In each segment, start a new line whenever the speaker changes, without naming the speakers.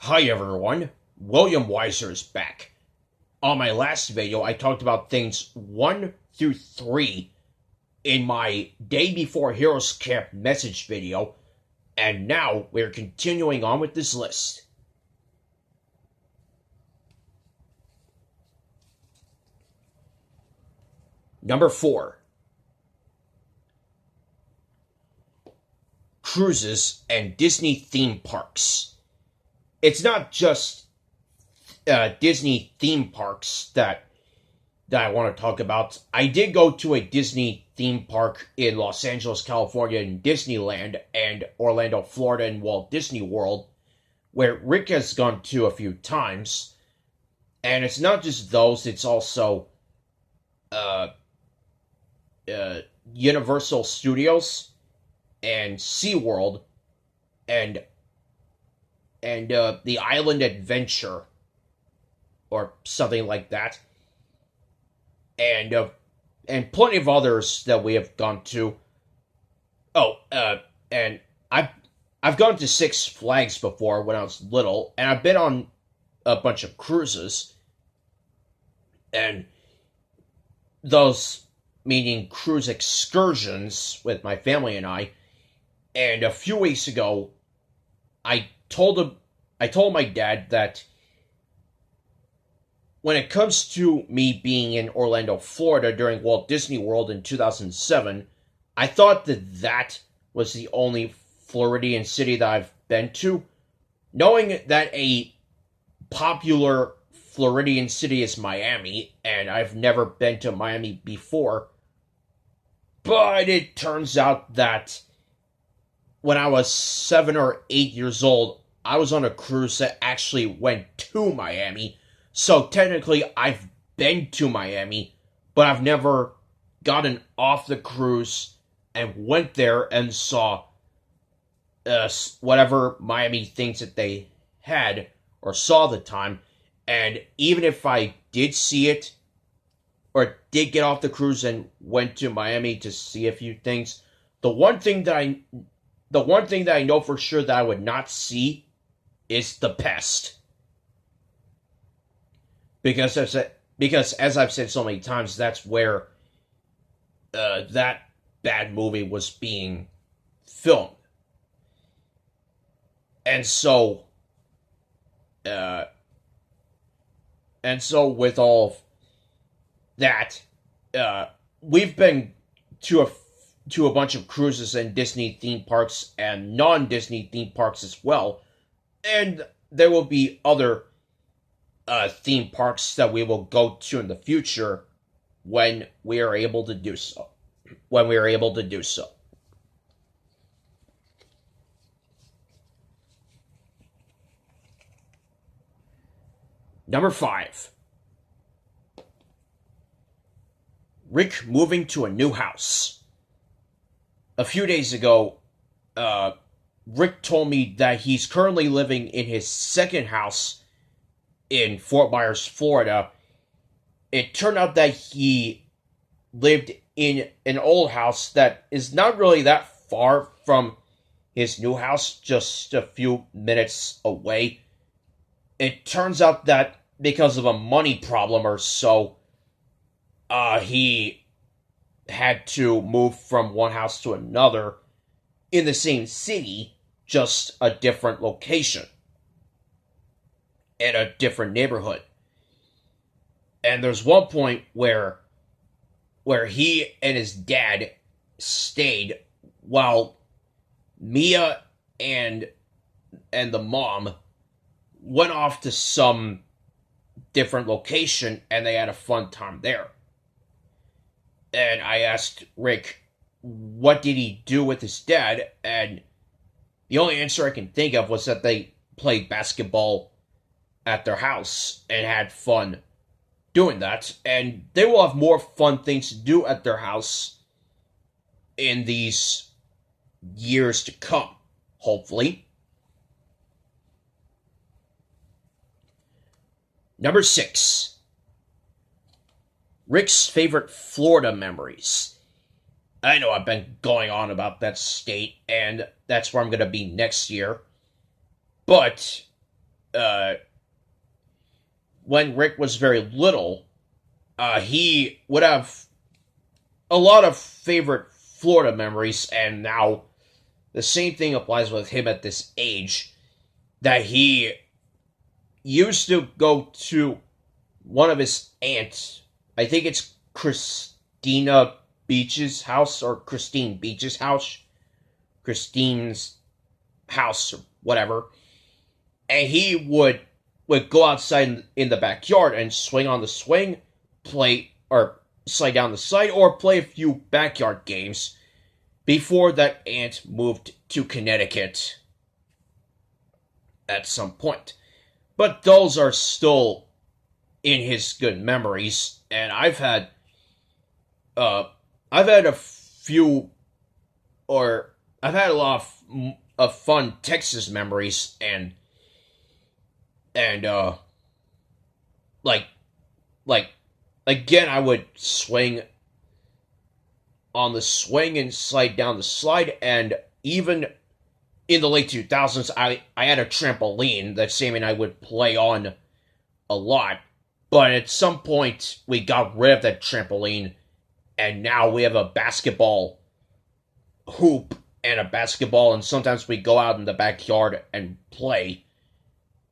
Hi everyone, William Weyser is back. On my last video, I talked about things 1 through 3 in my Day Before Heroes Camp message video, and now we're continuing on with this list. Number 4. Cruises and Disney theme parks. It's not just Disney theme parks that I want to talk about. I did go to a Disney theme park in Los Angeles, California in Disneyland, and Orlando, Florida in Walt Disney World, where Rick has gone to a few times. And it's not just those, it's also Universal Studios and SeaWorld and the Island Adventure, or something like that, and plenty of others that we have gone to. And I've gone to Six Flags before when I was little, and I've been on a bunch of cruises, and those meaning cruise excursions with my family and I. And a few weeks ago, I told my dad that when it comes to me being in Orlando, Florida during Walt Disney World in 2007, I thought that was the only Floridian city that I've been to. Knowing that a popular Floridian city is Miami, and I've never been to Miami before, but it turns out that when I was 7 or 8 years old, I was on a cruise that actually went to Miami. So technically, I've been to Miami, but I've never gotten off the cruise and went there and saw whatever Miami thinks that they had or saw at the time. And even if I did see it, or did get off the cruise and went to Miami to see a few things, the one thing that I know for sure that I would not see is the pest. Because as I've said so many times, that's where that bad movie was being filmed. And so with all of that, we've been to a bunch of cruises and Disney theme parks and non-Disney theme parks as well. And there will be other theme parks that we will go to in the future when we are able to do so. Number 5. Rick moving to a new house. A few days ago, Rick told me that he's currently living in his second house in Fort Myers, Florida. It turned out that he lived in an old house that is not really that far from his new house, just a few minutes away. It turns out that because of a money problem or so, he had to move from one house to another in the same city, just a different location in a different neighborhood. And there's one point where he and his dad stayed while Mia and the mom went off to some different location, and they had a fun time there. And I asked Rick, what did he do with his dad? And the only answer I can think of was that they played basketball at their house and had fun doing that. And they will have more fun things to do at their house in these years to come, hopefully. Number 6. Rick's favorite Florida memories. I know I've been going on about that state, and that's where I'm going to be next year. But when Rick was very little, he would have a lot of favorite Florida memories, and now the same thing applies with him at this age, that he used to go to one of his aunts. I think it's Christina Beach's house, or Christine Beach's house. Christine's house, or whatever. And he would go outside in the backyard and swing on the swing, play, or slide down the slide, or play a few backyard games before that aunt moved to Connecticut at some point. But those are still in his good memories, and I've had a few, or I've had a lot of fun Texas memories, and like again, I would swing on the swing and slide down the slide, and even in the late 2000s, I had a trampoline that Sammy and I would play on a lot, but at some point we got rid of that trampoline, and now we have a basketball hoop and a basketball, and sometimes we go out in the backyard and play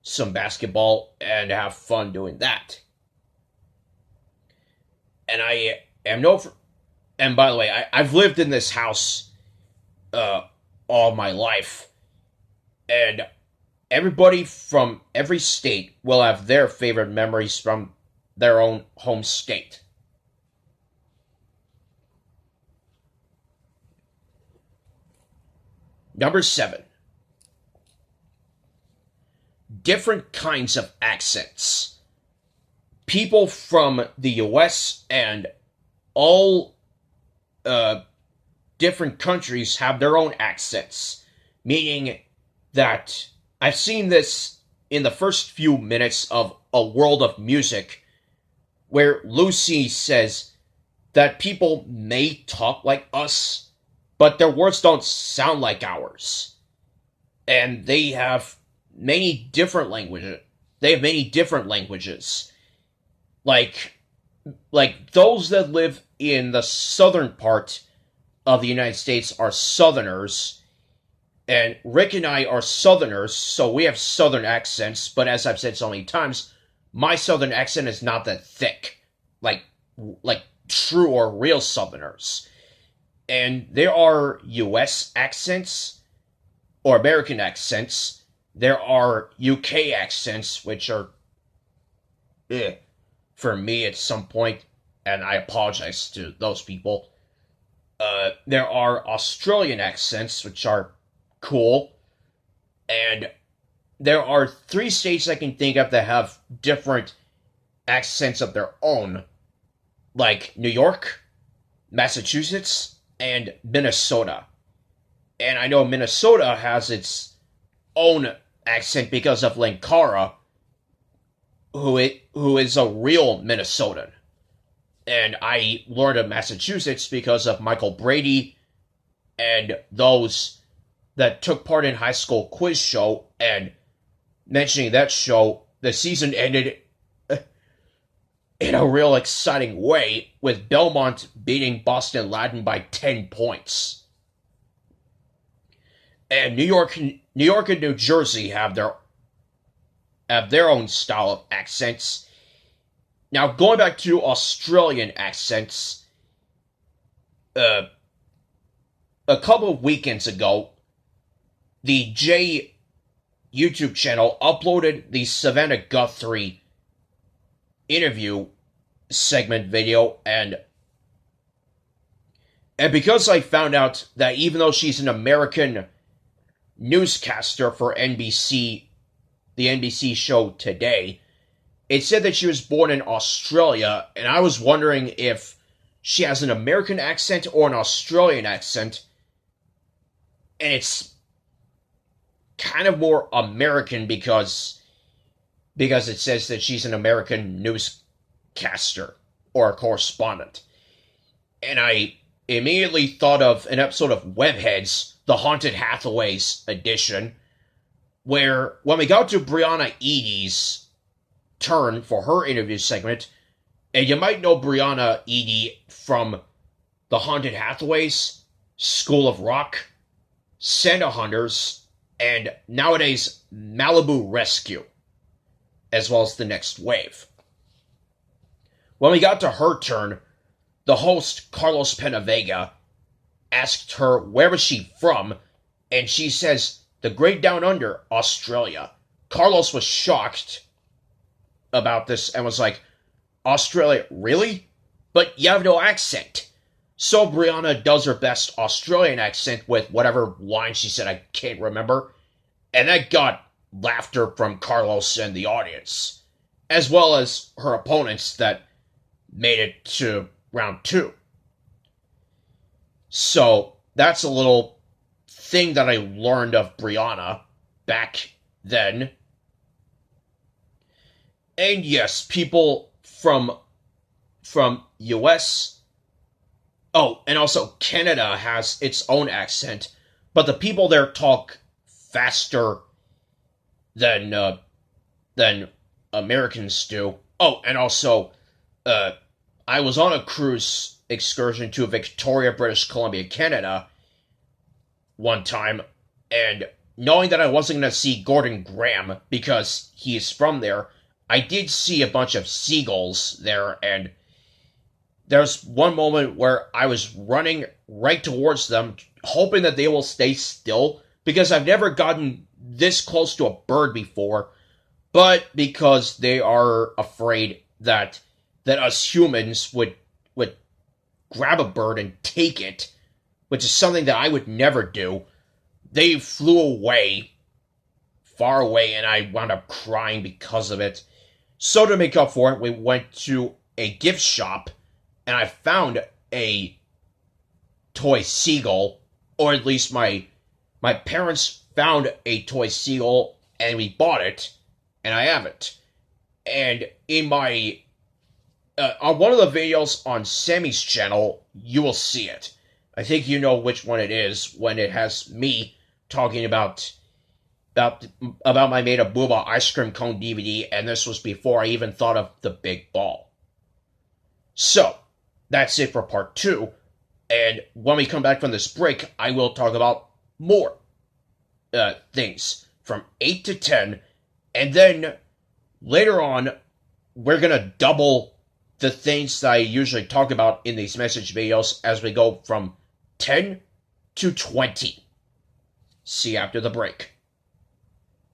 some basketball and have fun doing that. And I am and by the way, I've lived in this house all my life, and everybody from every state will have their favorite memories from their own home state. Number 7. Different kinds of accents. People from the US and all different countries have their own accents, meaning that I've seen this in the first few minutes of A World of Music, where Lucy says that people may talk like us, but their words don't sound like ours. And they have many different languages. Like those that live in the southern part of the United States are Southerners, and Rick and I are Southerners, so we have Southern accents, but as I've said so many times, my Southern accent is not that thick, like true or real Southerners. And there are US accents, or American accents. There are UK accents, which are for me at some point, and I apologize to those people. There are Australian accents, which are cool, and there are 3 states I can think of that have different accents of their own, like New York, Massachusetts, and Minnesota. And I know Minnesota has its own accent because of Linkara, who is a real Minnesotan. And I learned of Massachusetts because of Michael Brady and those that took part in High School Quiz Show. And mentioning that show, the season ended in a real exciting way, with Belmont beating Boston Latin by 10 points. And New York and New Jersey have their own style of accents. Now, going back to Australian accents, a couple of weekends ago, the J YouTube channel uploaded the Savannah Guthrie interview segment video, and because I found out that even though she's an American newscaster for NBC, the NBC show Today, it said that she was born in Australia, and I was wondering if she has an American accent or an Australian accent, and it's kind of more American because it says that she's an American newscaster or a correspondent. And I immediately thought of an episode of Webheads, the Haunted Hathaways edition, where when we got to Brianna Edie's turn for her interview segment, and you might know Brianna Edie from The Haunted Hathaways, School of Rock, Santa Hunters, and nowadays Malibu Rescue, as well as The Next Wave. When we got to her turn, the host, Carlos Penavega, asked her where was she from, and she says, the Great Down Under, Australia. Carlos was shocked about this and was like, Australia, really? But you have no accent. So Brianna does her best Australian accent with whatever line she said, I can't remember. And that got laughter from Carlos and the audience, as well as her opponents that made it to round 2. So that's a little thing that I learned of Brianna back then. And yes, people from US, oh, and also Canada has its own accent, but the people there talk faster than Americans do. Oh, and also, I was on a cruise excursion to Victoria, British Columbia, Canada one time, and knowing that I wasn't going to see Gordon Graham because he's from there, I did see a bunch of seagulls there, and there's one moment where I was running right towards them, hoping that they will stay still, because I've never gotten this close to a bird before, but because they are afraid that us humans would grab a bird and take it, which is something that I would never do. They flew away, far away, and I wound up crying because of it. So to make up for it, we went to a gift shop, and I found a toy seagull, or at least my parents found a toy seagull, and we bought it, and I have it. And in my on one of the videos on Sammy's channel, you will see it. I think you know which one it is when it has me talking about my Made of Booba ice cream cone DVD, and this was before I even thought of the big ball. So, that's it for part 2, and when we come back from this break, I will talk about more things from 8 to 10, and then later on, we're going to double the things that I usually talk about in these message videos as we go from 10 to 20. See you after the break.